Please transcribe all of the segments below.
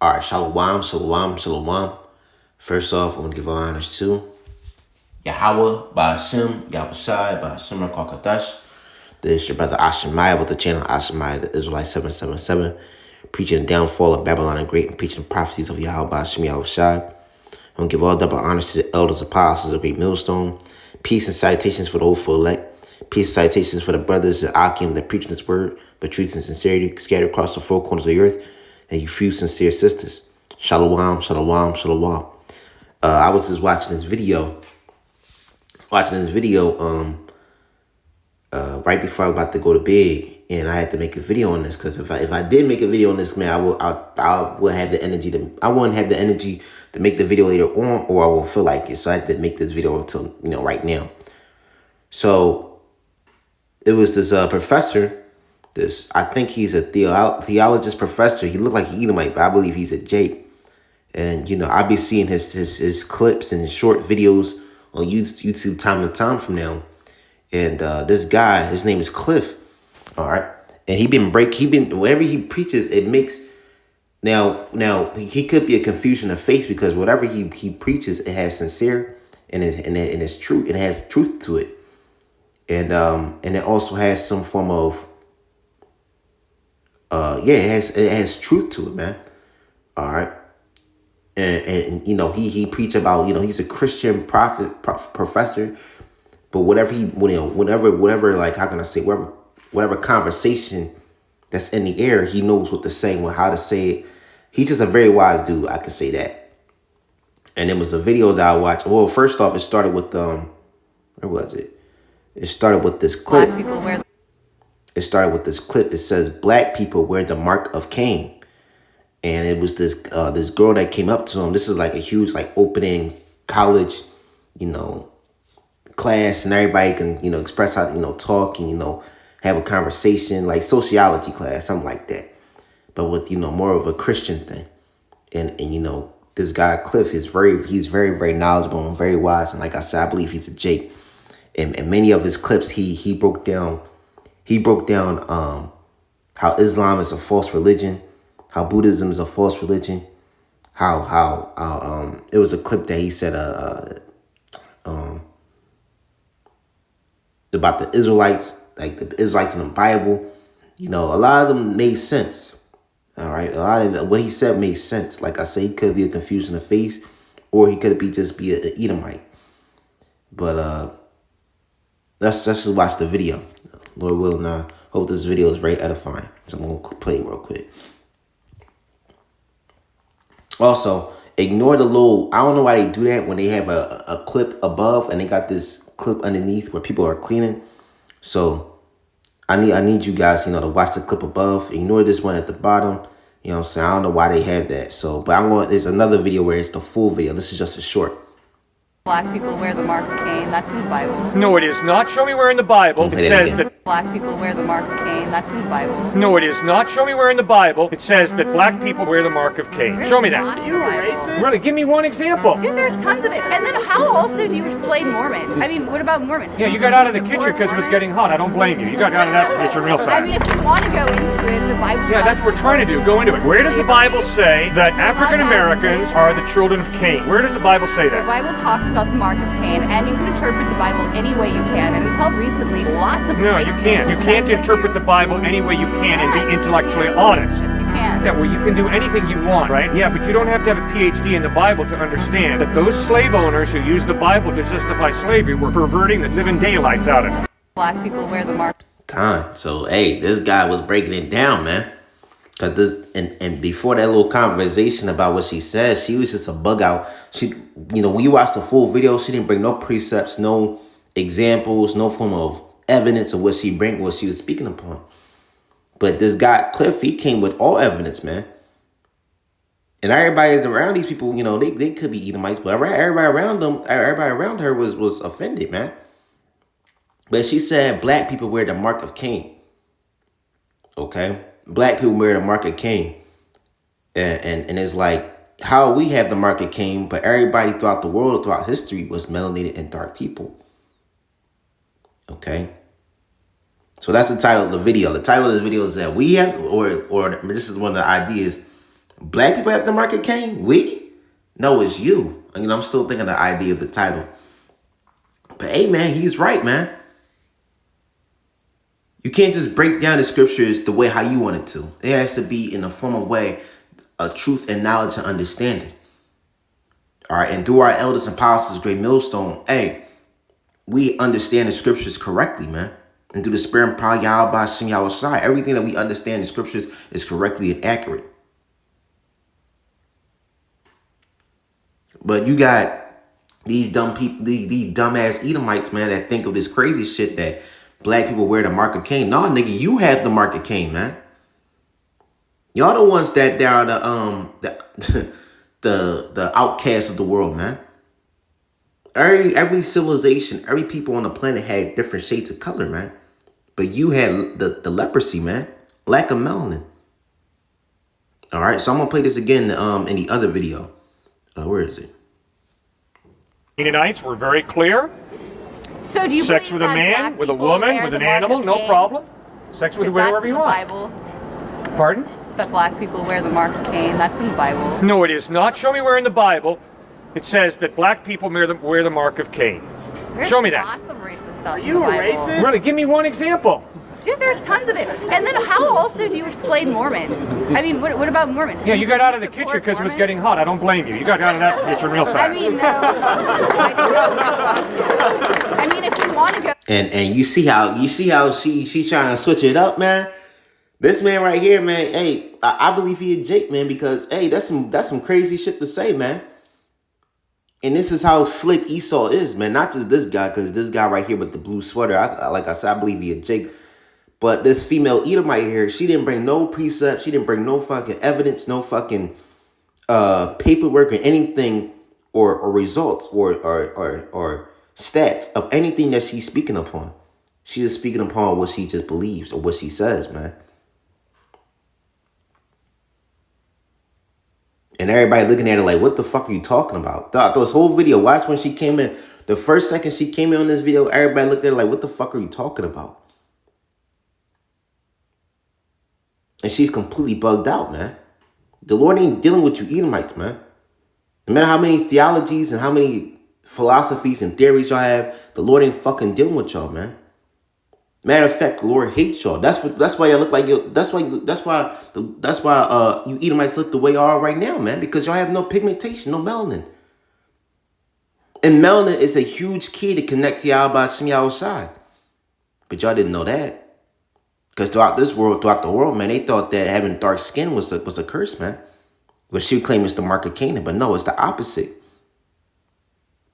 All right, shalom, shalom, shalom. First off, I want to give honors to Yahweh, Ba'ashem, Yahushai, Ba'ashem, Rakakadash. This is your brother Ashemaiah with the channel Ashemaiah, the Israelite 777, preaching the downfall of Babylon and great and preaching prophecies of Yahweh, Ba'ashem, Yahushai. I want to give all double honors to the elders, apostles of Great Millstone. Peace and salutations for the hopeful elect. Peace and salutations for the brothers in Akim that preach this word, but truth and sincerity scattered across the four corners of the earth, and you few sincere sisters. Shalom, shalom, shalom. I was just watching this video, right before I was about to go to bed, and I had to make a video on this because if I did make a video on this, man, I would have the energy I wouldn't have the energy to make the video later on, or I won't feel like it. So I had to make this video until right now. So it was this professor. I think he's a theologist professor. He looked like an Edomite, but I believe he's a Jake. And I be seeing his clips and his short videos on YouTube time to time from now. And this guy, his name is Cliff. All right, and he been wherever he preaches, it makes now he could be a confusion of faith because whatever he preaches, it has sincere and it's true. It has truth to it, and it also has some form of it has truth to it, man. All right. And he preach about, he's a Christian professor, but whatever whatever, like, how can I say, whatever conversation that's in the air, he knows what to say and how to say it. He's just a very wise dude, I can say that. And it was a video that I watched. Well, first off, it started with where was it? It started with this clip. It started with this clip that says black people wear the mark of Cain. And it was this girl that came up to him. This is like a huge, like, opening college, class, and everybody can, express how to, talk and, have a conversation, like sociology class, something like that. But with, more of a Christian thing. And this guy, Cliff, he's very, very knowledgeable and very wise. And like I said, I believe he's a Jake. And many of his clips, he broke down how Islam is a false religion, how Buddhism is a false religion, how it was a clip that he said about the Israelites, like the Israelites in the Bible. A lot of them made sense. All right, a lot of it, what he said made sense. Like I say, he could be a confusion of faith, or he could just be an Edomite. But let's just watch the video. Lord willing, I hope this video is very edifying. So I'm gonna play it real quick. Also, ignore the little, I don't know why they do that when they have a clip above and they got this clip underneath where people are cleaning. So I need you guys, to watch the clip above. Ignore this one at the bottom. You know what I'm saying? I don't know why they have that. So, but there's another video where it's the full video. This is just a short. Black people wear the mark of Cain. That's in the Bible. No, it is not. Show me where in the Bible it says that black people wear the mark of Cain. That's in the Bible. No, it is not. Show me where in the Bible it says that black people wear the mark of Cain. Show me that. You racist? Really, give me one example. Dude, there's tons of it. And then how also do you explain Mormons? I mean, what about Mormons? Yeah, you got out of the kitchen because it was getting hot. I don't blame you. You got out of that kitchen real fast. I mean, if you want to go into it, the Bible... Yeah, that's what we're trying to do. Go into it. Where does the Bible say that African Americans are the children of Cain? Where does the Bible say The that? Bible talks about the mark of Cain, and you can interpret the Bible any way you can. And until recently, lots of No, you can't. You can't interpret the Bible any way you can and be intellectually honest. Yes, you can. Yeah, well, you can do anything you want, right? Yeah, but you don't have to have a PhD in the Bible to understand that those slave owners who used the Bible to justify slavery were perverting the living daylights out of it. Black people wear the mark. So, hey, this guy was breaking it down, man. Cause and before that little conversation about what she said, she was just a bug out. She, when you watch the full video, she didn't bring no precepts, no examples, no form of evidence of what she was speaking upon. But this guy, Cliff, he came with all evidence, man. And everybody around these people, they could be Edomites, but everybody around her was offended, man. But she said black people wear the mark of Cain. Okay? Black people wear the mark of Cain. And it's like how we have the mark of Cain, but everybody throughout the world, throughout history, was melanated and dark people. Okay? So that's the title of the video. The title of the video is that we have, or this is one of the ideas, Black people have the mark of Cain? We? No, it's you. You know, I'm still thinking the idea of the title. But hey, man, he's right, man. You can't just break down the scriptures the way how you want it to. It has to be in a form of way of truth and knowledge and understanding. All right, and through our elders and apostles, great millstone, hey, we understand the scriptures correctly, man. And through the spirit and power of Yahweh Shem Yahweh, everything that we understand in the scriptures is correctly and accurate. But you got these dumb people, these dumbass Edomites, man, that think of this crazy shit that black people wear the mark of Cain. No, nigga, you have the mark of Cain, man. Y'all the ones that are the outcasts of the world, man. Every civilization, every people on the planet had different shades of color, man. But you had the leprosy, man. Lack of melanin. All right, so I'm gonna play this again in the other video. Where is it? Canaanites were very clear. So do you Sex believe with a that man, black with a people woman, wear with the an mark of animal, no Cain? problem. Sex with Because whoever that's you in the want. Bible. Pardon? That black people wear the mark of Cain. That's in the Bible. No, it is not. Show me where in the Bible it says that black people wear the mark of Cain. There's Show me that. Lots of racist stuff Are in you the a Bible. racist? Really, give me one example. Dude, there's tons of it. And then how also do you explain Mormons? I mean, what about Mormons? Yeah, Do you got out of the support kitchen because it was Mormons? getting hot. I don't blame you. You got out of that kitchen real I fast. mean, no. I just don't want to. I mean, if you want to go. And you see how she trying to switch it up, man. This man right here, man. Hey, I believe he a Jake, man, because hey, that's some crazy shit to say, man. And this is how slick Esau is, man. Not just this guy, because this guy right here with the blue sweater, like I said, I believe he a Jake. But this female Edomite here, she didn't bring no precepts. She didn't bring no fucking evidence, no fucking paperwork or anything or results or stats of anything that she's speaking upon. She's just speaking upon what she just believes or what she says, man. And everybody looking at her like, what the fuck are you talking about? This whole video, watch when she came in. The first second she came in on this video, everybody looked at her like, what the fuck are you talking about? And she's completely bugged out, man. The Lord ain't dealing with you Edomites, man. No matter how many theologies and how many philosophies and theories y'all have, the Lord ain't fucking dealing with y'all, man. Matter of fact, the Lord hates y'all. That's why y'all look like you. That's why you Edomites look the way you are right now, man. Because y'all have no pigmentation, no melanin. And melanin is a huge key to connect to y'all by Shem Yahweh. But y'all didn't know that. Because throughout the world, man, they thought that having dark skin was a curse, man. But she claimed it's the mark of Canaan. But no, it's the opposite.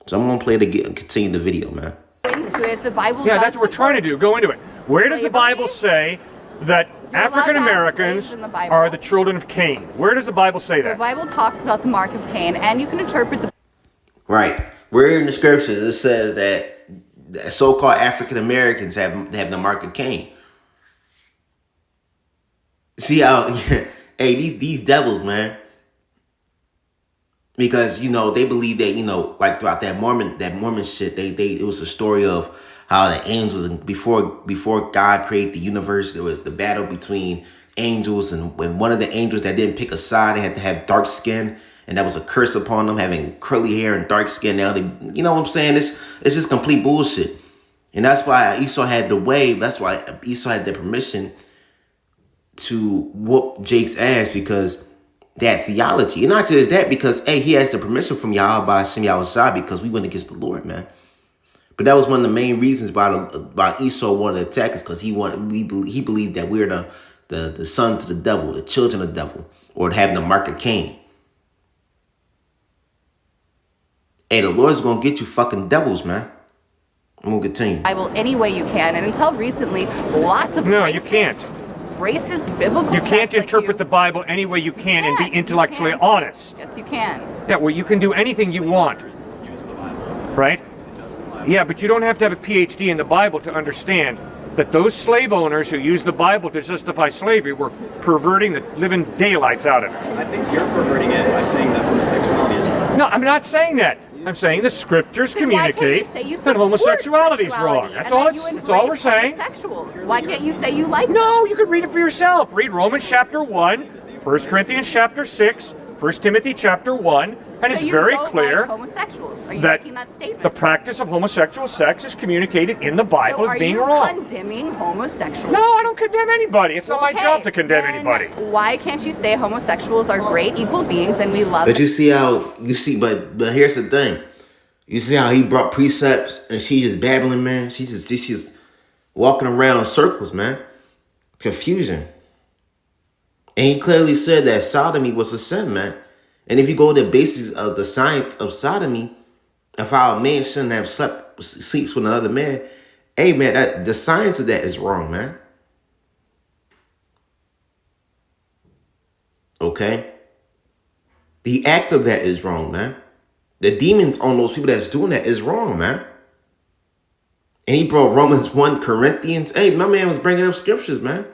So I'm going to play it again and continue the video, man. Into it, the Bible. Yeah, that's what we're trying to do. Go into it. Where does the Bible say that African Americans are the children of Cain? Where does the Bible say The that? Bible talks about the mark of Cain, and you can interpret the. Right. Where in the scriptures it says that so-called African Americans have the mark of Cain. See how, hey, these devils, man. Because, you know, they believe that, you know, like throughout that Mormon shit, it was a story of how the angels, before God created the universe, there was the battle between angels, and when one of the angels that didn't pick a side, they had to have dark skin, and that was a curse upon them, having curly hair and dark skin. Now they, you know what I'm saying? It's just complete bullshit. And that's why Esau had the way, that's why Esau had the permission to whoop Jake's ass, because that theology. And not just that, because, hey, he has the permission from Yahweh Shem Yahweh, because we went against the Lord, man. But that was one of the main reasons why Esau wanted to attack us, because he believed that we're the sons of the devil, the children of the devil, or having the mark of Cain. Hey, the Lord's gonna get you fucking devils, man. I'm gonna continue. Bible any way you can, and until recently, lots of No, you can't. Racist biblical. You can't interpret the Bible any way you can and be intellectually honest. Yes, you can. Yeah, well, you can do anything you want, right? Yeah, but you don't have to have a PhD in the Bible to understand that those slave owners who used the Bible to justify slavery were perverting the living daylights out of it. I think you're perverting it by saying that homosexuality is wrong. No, I'm not saying that. I'm saying the scriptures Then why can't you communicate say you that support homosexuality is wrong. sexuality That's and all. that you That's all we're embrace saying. homosexuals? Why can't you say you like them? No, you can read it for yourself. Read Romans chapter 1, 1 Corinthians chapter 6, 1 Timothy chapter 1, and it's So you very don't clear like homosexuals. Are you that making that statement? the practice of homosexual sex is communicated in the Bible as being wrong. wrong. Are you condemning homosexuals? No, I don't condemn anybody. It's not my job to condemn then anybody. Why can't you say homosexuals are great, equal beings, and we love But you see how but here's the thing. You see how he brought precepts and she just babbling, man. She's just walking around in circles, man. Confusion. And he clearly said that sodomy was a sin, man. And if you go to the basics of the science of sodomy, if how a man shouldn't have sleeps with another man, hey man, that the science of that is wrong, man. Okay? The act of that is wrong, man. The demons on those people that's doing that is wrong, man. And he brought Romans 1 Corinthians. Hey, my man was bringing up scriptures, man.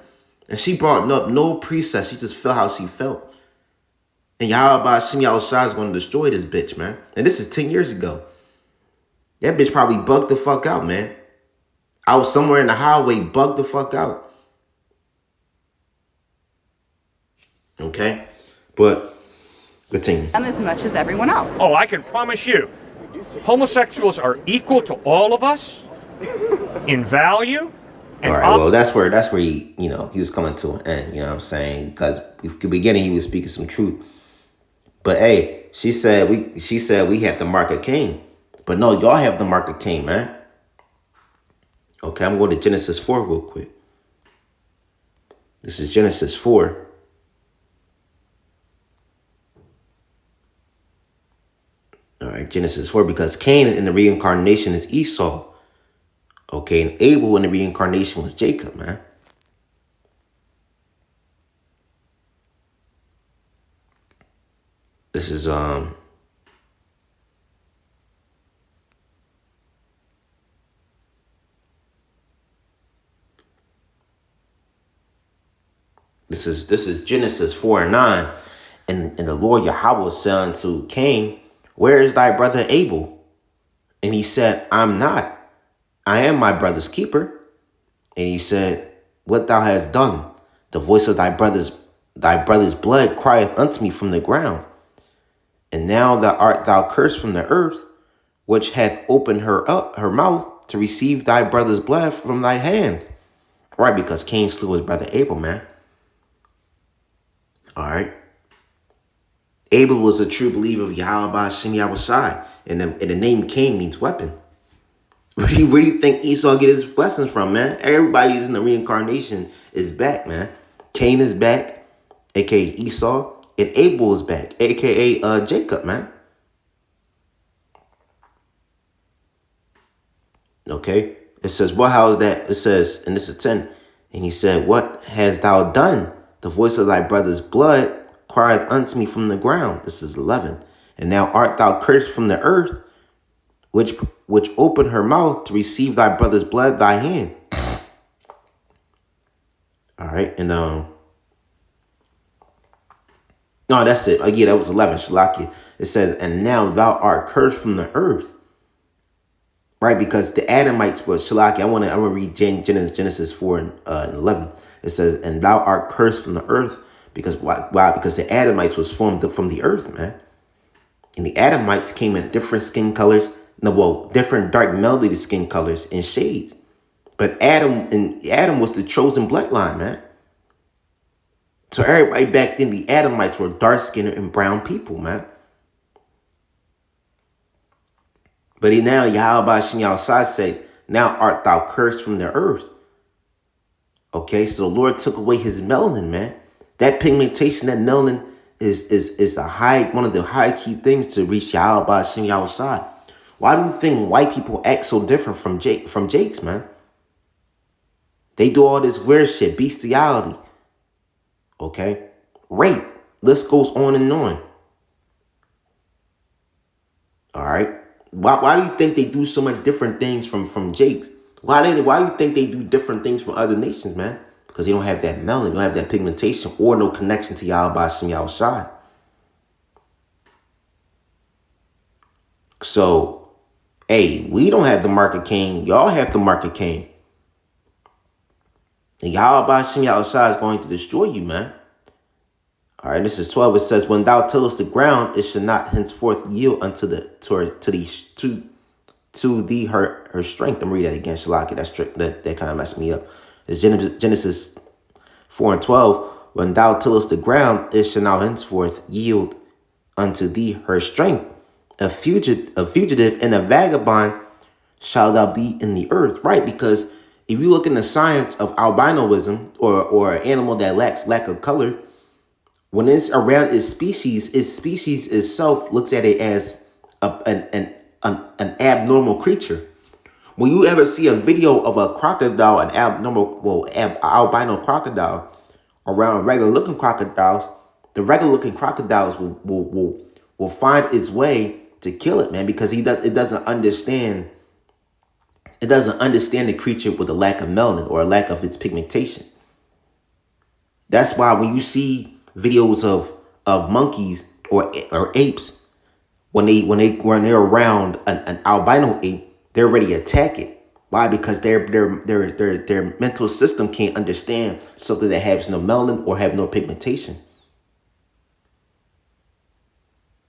And she brought up no precepts. She just felt how she felt. And Yahweh Shem Yahushua is going to destroy this bitch, man. And this is 10 years ago. That bitch probably bugged the fuck out, man. I was somewhere in the highway, bugged the fuck out. Okay? But continue. them as much as everyone else. Oh, I can promise you, homosexuals are equal to all of us in value. And All right, well, that's where he, he was coming to an end, you know what I'm saying? Because at the beginning, he was speaking some truth. But hey, she said we have the mark of Cain. But no, y'all have the mark of Cain, man. Okay, I'm going to Genesis 4 real quick. This is Genesis 4. All right, Genesis 4, because Cain in the reincarnation is Esau. Okay, and Abel in the reincarnation was Jacob, man. This is This is Genesis 4 and 9. And the Lord Yahweh said unto Cain, where is thy brother Abel? And he said, I'm not. I am my brother's keeper. And he said, what thou hast done, the voice of thy brother's blood crieth unto me from the ground. And now thou art thou cursed from the earth, which hath opened her mouth to receive thy brother's blood from thy hand. Right, because Cain slew his brother Abel, man. All right. Abel was a true believer of Yahweh Shem Yahushai, and the name Cain means weapon. Where do you think Esau get his blessings from, man? Everybody in the reincarnation is back, man. Cain is back, aka Esau, and Abel is back, aka Jacob, man. Okay, it says, well, how is that? It says, and this is 10, and he said, what hast thou done? The voice of thy brother's blood crieth unto me from the ground. This is 11. And now art thou cursed from the earth, which opened her mouth to receive thy brother's blood, thy hand. All right, and no, that's it. Yeah, that was 11. Shalaki. It says, and now thou art cursed from the earth. Right, because the Adamites were Shalaki. I want to read Genesis 4 and 11. It says, and thou art cursed from the earth. Because why? Because the Adamites was formed from the earth, man. And the Adamites came in different skin colors. Different dark melody skin colors and shades. But Adam was the chosen bloodline, man. So everybody back then, the Adamites were dark-skinned and brown people, man. But now Yahweh Shem Yahushua said, now art thou cursed from the earth. Okay, so the Lord took away his melanin, man. That pigmentation, that melanin is one of the high key things to reach Yahweh Shem Yahushua. Why do you think white people act so different from Jakes, man? They do all this weird shit, bestiality. Okay? Rape. List goes on and on. All right? Why do you think they do so much different things from Jakes? Why do you think they do different things from other nations, man? Because they don't have that melanin, they don't have that pigmentation or no connection to Yahweh Shem Yahushua. So, hey, we don't have the mark of Cain. Y'all have the mark of Cain. And Yahweh Shem Yahushua is going to destroy you, man. All right, this is 12. It says, when thou tillest the ground, it should not henceforth yield unto to thee her strength. I'm reading that again, Shalaki. That kind of messed me up. It's Genesis 4:12. When thou tillest the ground, it shall now henceforth yield unto thee her strength. A fugitive and a vagabond shall thou be in the earth. Right, because if you look in the science of albinoism, or an animal that lack of color, when it's around its species itself looks at it as an abnormal creature. When you ever see a video of a crocodile, albino crocodile around regular looking crocodiles, the regular looking crocodiles will find its way to kill it, man, because it doesn't understand the creature with a lack of melanin or a lack of its pigmentation. That's why when you see videos of monkeys or apes, when they're around an albino ape, they're ready to attack it. Why? Because their mental system can't understand something that has no melanin or have no pigmentation.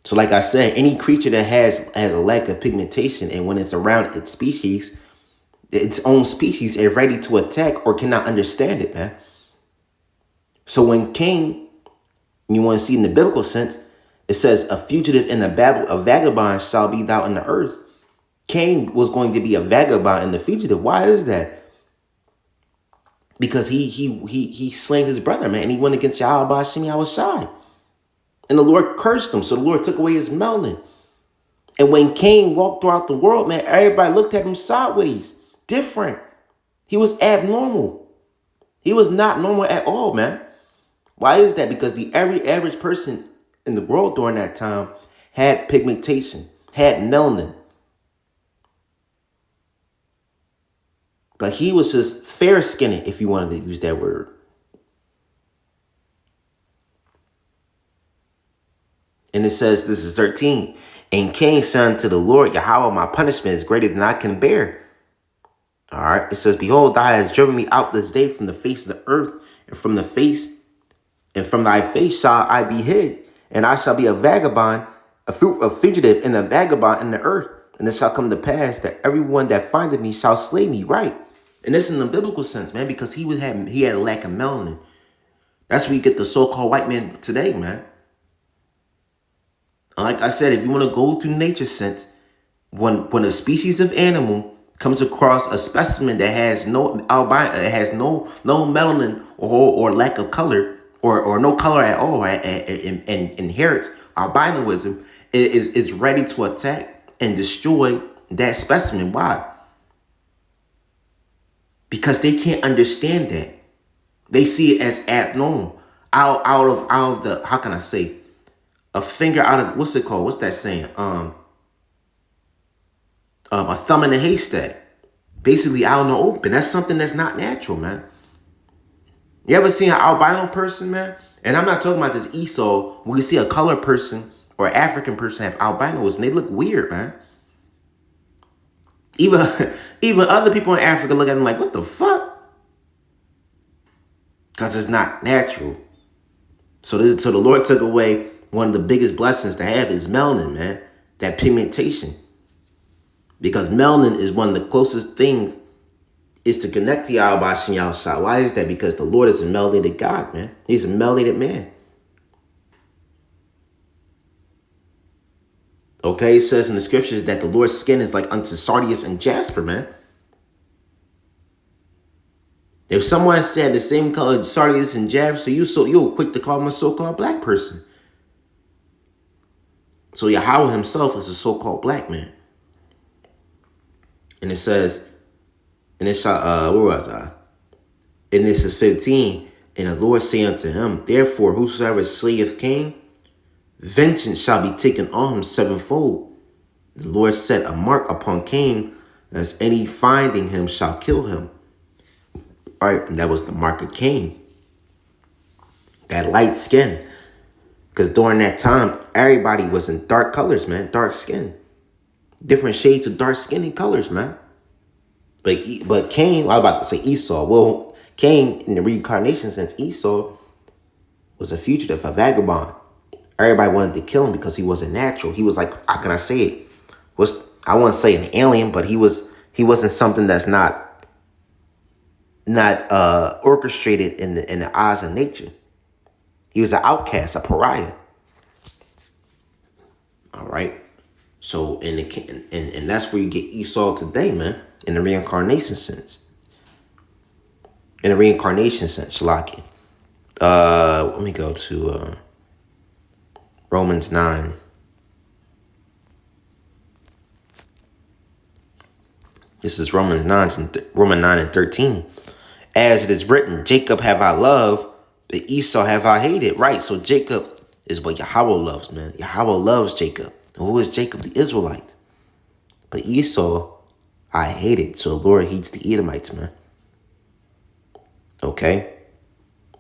So like I said, any creature that has a lack of pigmentation, and when it's around its own species is ready to attack or cannot understand it, man. So when Cain, you want to see in the biblical sense, it says, a fugitive and a vagabond shall be thou in the earth. Cain was going to be a vagabond and a fugitive. Why is that? Because he slain his brother, man, and he went against Yahweh Hashem Yahushai. And the Lord cursed him, so the Lord took away his melanin. And when Cain walked throughout the world, man, everybody looked at him sideways, different. He was abnormal. He was not normal at all, man. Why is that? Because the average person in the world during that time had pigmentation, had melanin. But he was just fair-skinned, if you wanted to use that word. And it says, this is 13. And Cain said unto the Lord, Yahweh, my punishment is greater than I can bear. All right. It says, behold, thou hast driven me out this day from the face of the earth, and from thy face shall I be hid, and I shall be a vagabond, a fugitive and a vagabond in the earth. And it shall come to pass that everyone that findeth me shall slay me. Right. And this in the biblical sense, man, because he had a lack of melanin. That's where you get the so-called white man today, man. And like I said, if you want to go through nature sense, when a species of animal comes across a specimen that has no albino, it has no melanin or lack of color or no color at all, and inherits albinoism, is ready to attack and destroy that specimen. Why? Because they can't understand that. They see it as abnormal. Out of the, how can I say, a finger out of, what's it called? What's that saying? A thumb in a haystack. Basically out in the open. That's something that's not natural, man. You ever seen an albino person, man? And I'm not talking about just Esau. When you see a colored person or African person have albinos, and they look weird, man. Even other people in Africa look at them like, what the fuck? Because it's not natural. So the Lord took away one of the biggest blessings to have is melanin, man. That pigmentation. Because melanin is one of the closest things is to connect to Yahweh Hashem Yahushua. Why is that? Because the Lord is a melanated God, man. He's a melanated man. Okay, it says in the scriptures that the Lord's skin is like unto sardius and jasper, man. If someone said the same color sardius and jasper, you're quick to call him a so-called black person. So Yahweh himself is a so-called black man. And it says, and it shall, where was I? And this is 15. And the Lord say unto him, therefore, whosoever slayeth Cain, vengeance shall be taken on him sevenfold. The Lord set a mark upon Cain, as any finding him shall kill him. All right, and that was the mark of Cain. That light skin. Because during that time, everybody was in dark colors, man. Dark skin. Different shades of dark skin and colors, man. But Cain, I was about to say Esau. Well, Cain, in the reincarnation sense, Esau was a fugitive, a vagabond. Everybody wanted to kill him because he wasn't natural. He was like, how can I say it? I wouldn't say an alien, but he wasn't something that's not orchestrated in the eyes of nature. He was an outcast, a pariah. All right. So and that's where you get Esau today, man, in the reincarnation sense. Shalaki. Let me go to Romans 9. This is Romans 9 and 13. As it is written, Jacob have I loved, but Esau have I hated. Right, so Jacob is what Yahweh loves, man. Yahweh loves Jacob. And who is Jacob? The Israelite. But Esau, I hated. So the Lord hates the Edomites, man. Okay?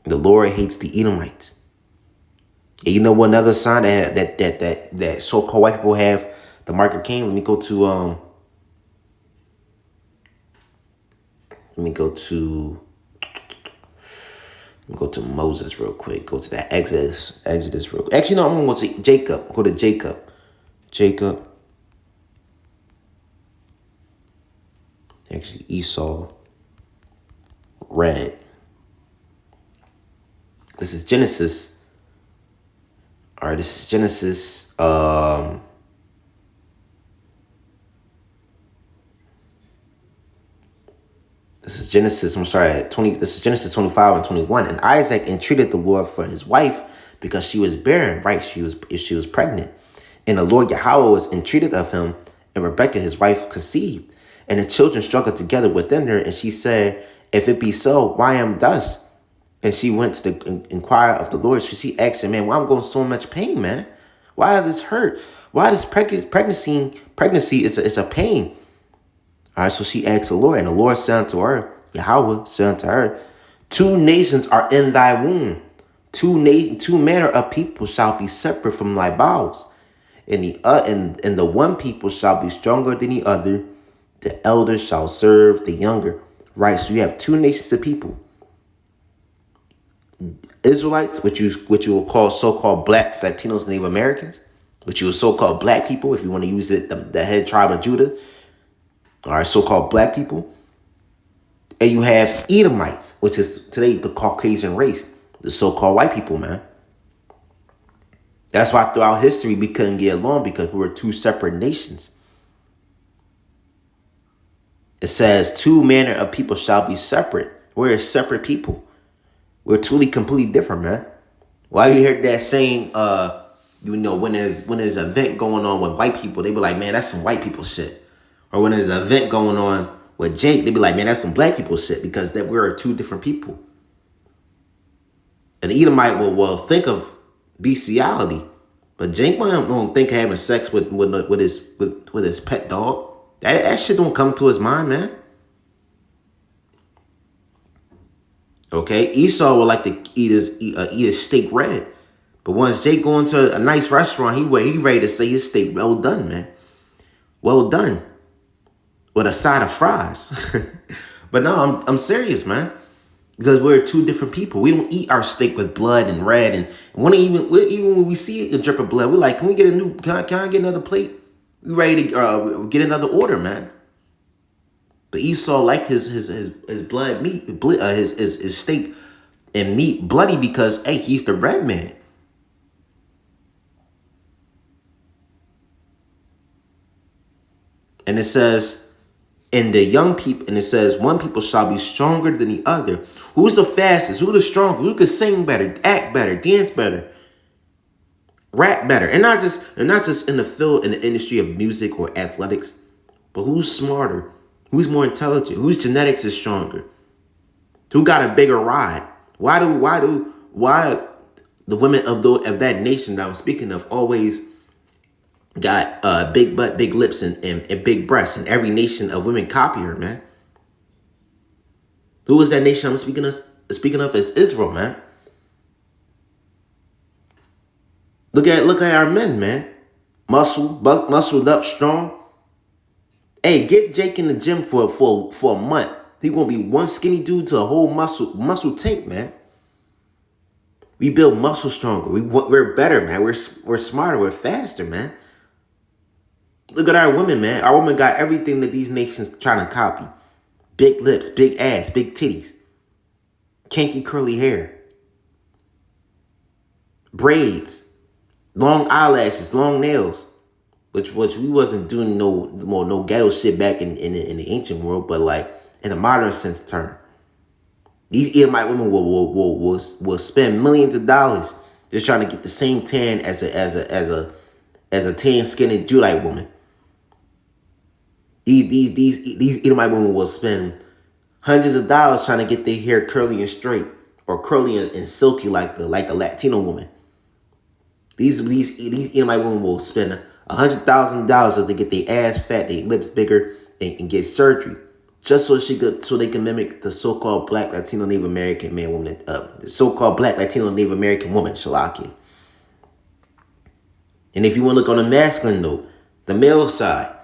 The Lord hates the Edomites. And you know what another sign that so-called white people have the mark of Cain? Let me go to Moses real quick. Go to that Exodus real quick. Actually, no, I'm going to go to Jacob. Go to Jacob. Actually, Esau, red. This is Genesis. All right, this is Genesis. This is Genesis 25 and 21. And Isaac entreated the Lord for his wife because she was barren, right? If she was pregnant. And the Lord Yahweh was entreated of him, and Rebekah, his wife, conceived. And the children struggled together within her, and she said, if it be so, why am thus? And she went to inquire of the Lord. So she asked him, man, why I'm going so much pain, man? Why this hurt? Why this pregnancy is a pain? All right, so she asked the Lord, and the Lord said unto her, Yahweh said unto her, 2 nations are in thy womb. 2 manner of people shall be separate from thy bowels. And the one people shall be stronger than the other. The elder shall serve the younger. Right, so you have 2 nations of people. Israelites, which you will call so-called blacks, Latinos, Native Americans, which you will so-called black people, if you want to use it, the head tribe of Judah. All right, so-called black people. And you have Edomites, which is today the Caucasian race, the so-called white people, man. That's why throughout history we couldn't get along, because we were 2 separate nations. It says 2 manner of people shall be separate. We're a separate people. We're truly completely different, man. Why you hear that saying, when there's an event going on with white people, they be like, man, that's some white people shit. Or when there's an event going on with Jake, they be like, man, that's some black people shit, because that we're 2 different people. An Edomite will think of bestiality, but Jake won't think of having sex with his pet dog. That shit don't come to his mind, man. Okay, Esau would like to eat his steak red, but once Jake go into a nice restaurant, he ready to say his steak well done, man, well done, with a side of fries. But no, I'm serious, man, because we're 2 different people. We don't eat our steak with blood and red, and even when we see a drip of blood, we're like, can we get can I get another plate? We ready to get another order, man. But Esau like his blood meat, his steak and meat bloody, because hey, he's the red man. And it says, and the young people, and it says, one people shall be stronger than the other. Who's the fastest? Who's the strongest? Who can sing better, act better, dance better, rap better? And not just in the field, in the industry of music or athletics, but who's smarter? Who's more intelligent? Whose genetics is stronger? Who got a bigger ride? Why the women of that nation that I'm speaking of always got big butt, big lips, and big breasts, and every nation of women copy her, man? Who is that nation I'm speaking of? Is Israel, man. Look at our men, man. Muscled up, strong. Hey, get Jake in the gym for a month. He's gonna be one skinny dude to a whole muscle tank, man. We build muscle stronger. We're better, man. We're smarter. We're faster, man. Look at our women, man. Our women got everything that these nations trying to copy. Big lips, big ass, big titties, kinky curly hair, braids, long eyelashes, long nails, which we wasn't doing no ghetto shit back in the ancient world, but like in a modern sense term. These Edomite women will spend millions of dollars just trying to get the same tan as a tan skinned Judite woman. These Edomite women will spend hundreds of dollars trying to get their hair curly and straight, or curly and silky like the Latino woman. These Edomite women will spend $100,000 to get their ass fat, their lips bigger, and get surgery, just so they can mimic the so-called Black Latino Native American the so-called Black Latino Native American woman, Shalaki. And if you want to look on the masculine note, the male side,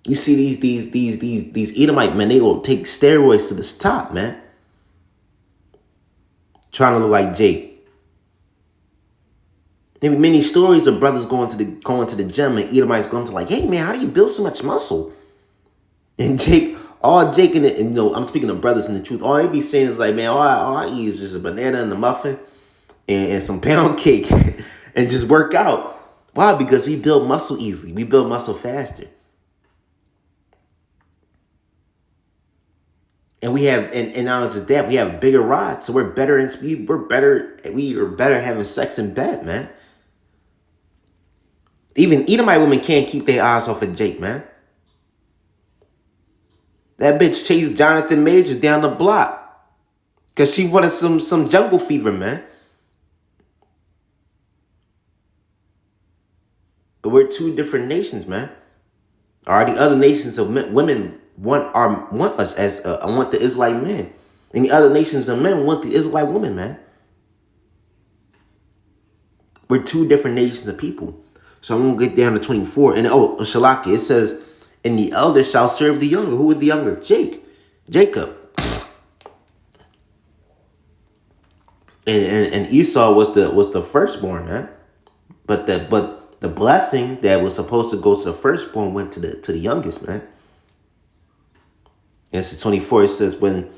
you see these Edomite men, they will take steroids to the top, man. Trying to look like Jake. Maybe many stories of brothers going to the gym and Edomites going to like, hey man, how do you build so much muscle? And Jake and I'm speaking of brothers in the truth. All they be saying is like, man, all I eat is just a banana and a muffin and some pound cake and just work out. Why? Because we build muscle easily. We build muscle faster. And we have, and not just that, we have bigger rods, so we're better in speed. We are better having sex in bed, man. Even Edomite women can't keep their eyes off of Jake, man. That bitch chased Jonathan Majors down the block because she wanted some jungle fever, man. But we're two different nations, man. Are the other nations of women want us as want the Israelite men, and the other nations of men want the Israelite women, man. We're two different nations of people. So I'm gonna get down to 24, and Shalaki, it says, and the elder shall serve the younger. Who is the younger? Jacob. And Esau was the firstborn, man. But the blessing that was supposed to go to the firstborn went to the youngest, man. And it's 24. It says, when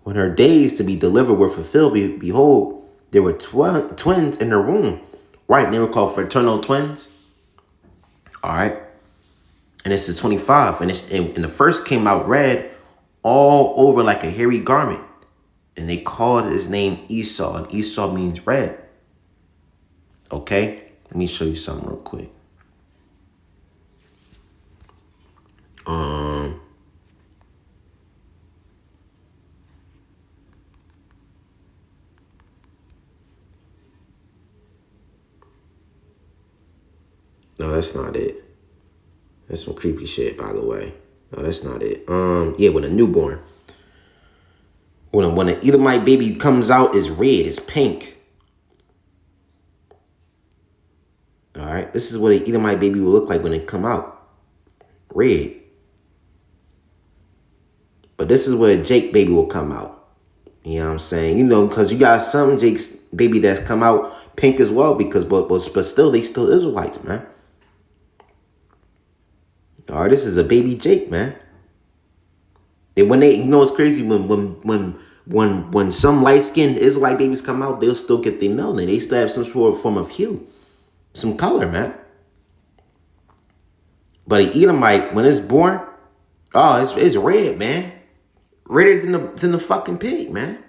her days to be delivered were fulfilled, behold, there were twins in her womb. Right, and they were called fraternal twins. All right. And this is 25. And the first came out red all over like a hairy garment. And they called his name Esau. And Esau means red. Okay. Let me show you something real quick. No, that's not it. That's some creepy shit, by the way. No, that's not it. Yeah, when a newborn. When an Edomite baby comes out, it's red, it's pink. All right, this is what an Edomite baby will look like when it come out. Red. But this is where a Jake baby will come out. You know what I'm saying? You know, because you got some Jake's baby that's come out pink as well, because but still, they still Israelites, man. All right, this is a baby Jake, man. And when they, it's crazy when some light-skinned Israelite babies come out, they'll still get their melanin. They still have some sort of form of hue, some color, man. But an Edomite, when it's born, it's red, man. Redder than the fucking pig, man.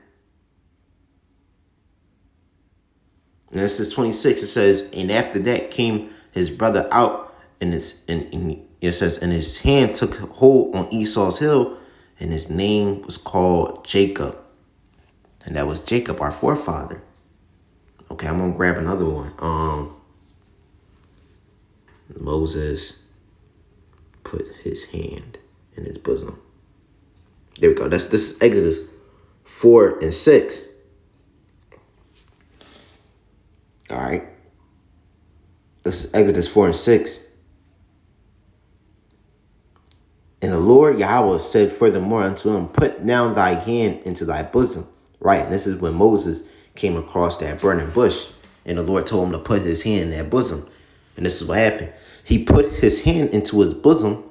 And this is 26. It says, and after that came his brother out, and it says, and his hand took hold on Esau's heel, and his name was called Jacob. And that was Jacob, our forefather. Okay, I'm gonna grab another one. Moses put his hand in his bosom. There we go. This is Exodus 4 and 6. All right. This is Exodus 4 and 6. And the Lord Yahweh said furthermore unto him, put down thy hand into thy bosom. Right. And this is when Moses came across that burning bush. And the Lord told him to put his hand in that bosom. And this is what happened. He put his hand into his bosom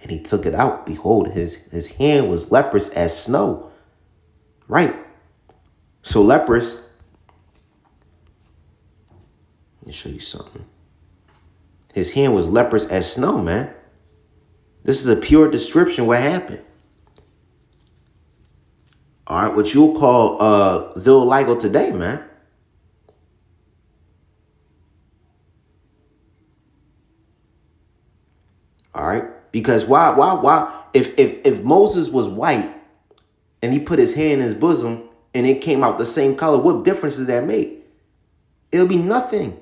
and he took it out. Behold, his hand was leprous as snow. Right. So leprous. Let me show you something. His hand was leprous as snow, man. This is a pure description of what happened. All right, what you'll call vitiligo today, man. All right, because why? If Moses was white and he put his hand in his bosom and it came out the same color, what difference does that make? It'll be nothing.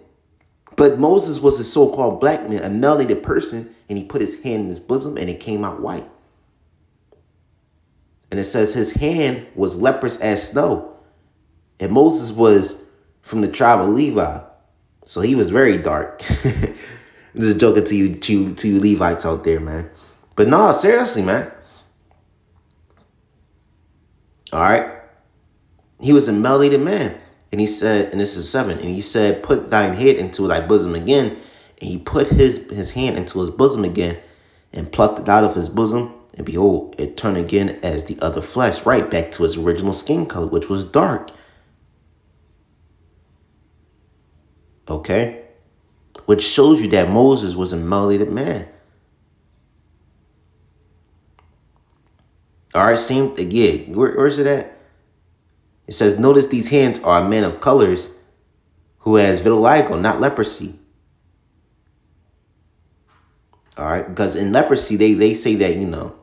But Moses was a so-called black man, a melanated person, and he put his hand in his bosom and it came out white. And it says his hand was leprous as snow. And Moses was from the tribe of Levi. So he was very dark. I'm just joking to you Levites out there, man. But no, seriously, man. All right. He was a melanated man. And he said, and this is 7, and he said, put thine head into thy bosom again. And he put his hand into his bosom again and plucked it out of his bosom. And behold, it turned again as the other flesh, right back to its original skin color, which was dark. Okay? Which shows you that Moses was a melanated man. All right, same thing. Yeah, where's it at? It says, notice these hands are a man of colors who has vitiligo, not leprosy. All right, because in leprosy, they say that, you know,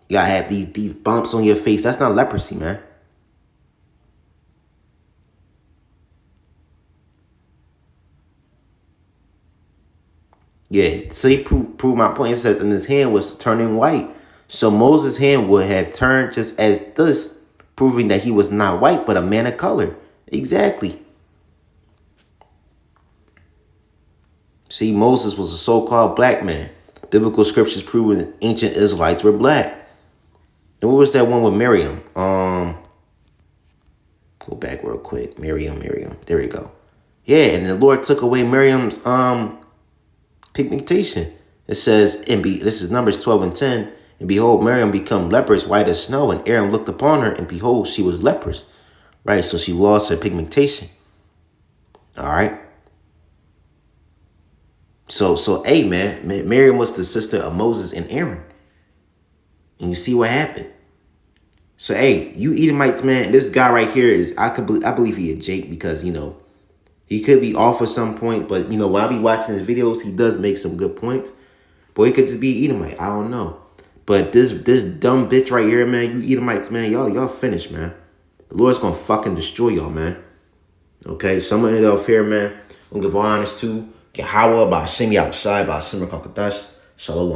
you gotta have these bumps on your face. That's not leprosy, man. Yeah, see, prove my point. It says, and his hand was turning white. So Moses' hand would have turned just as this, proving that he was not white, but a man of color. Exactly. See, Moses was a so-called black man. Biblical scriptures proving that ancient Israelites were black. And what was that one with Miriam? Go back real quick. Miriam. There we go. Yeah, and the Lord took away Miriam's pigmentation. It says, this is Numbers 12 and 10. And behold, Miriam become leprous, white as snow. And Aaron looked upon her, and behold, she was leprous. Right, so she lost her pigmentation. All right. So hey, man, Miriam was the sister of Moses and Aaron. And you see what happened. So, hey, you Edomites, man, this guy right here is, I believe he a Jake because, you know, he could be off at some point. But, you know, when I be watching his videos, he does make some good points. But he could just be Edomite. I don't know. But this dumb bitch right here, man, you Edomites, man, y'all finished, man. The Lord's going to fucking destroy y'all, man. Okay, someone in the affair, man, I'm going to give all honest to. Yahweh, by Simi outside, by Simmer Kakadash, Shalom.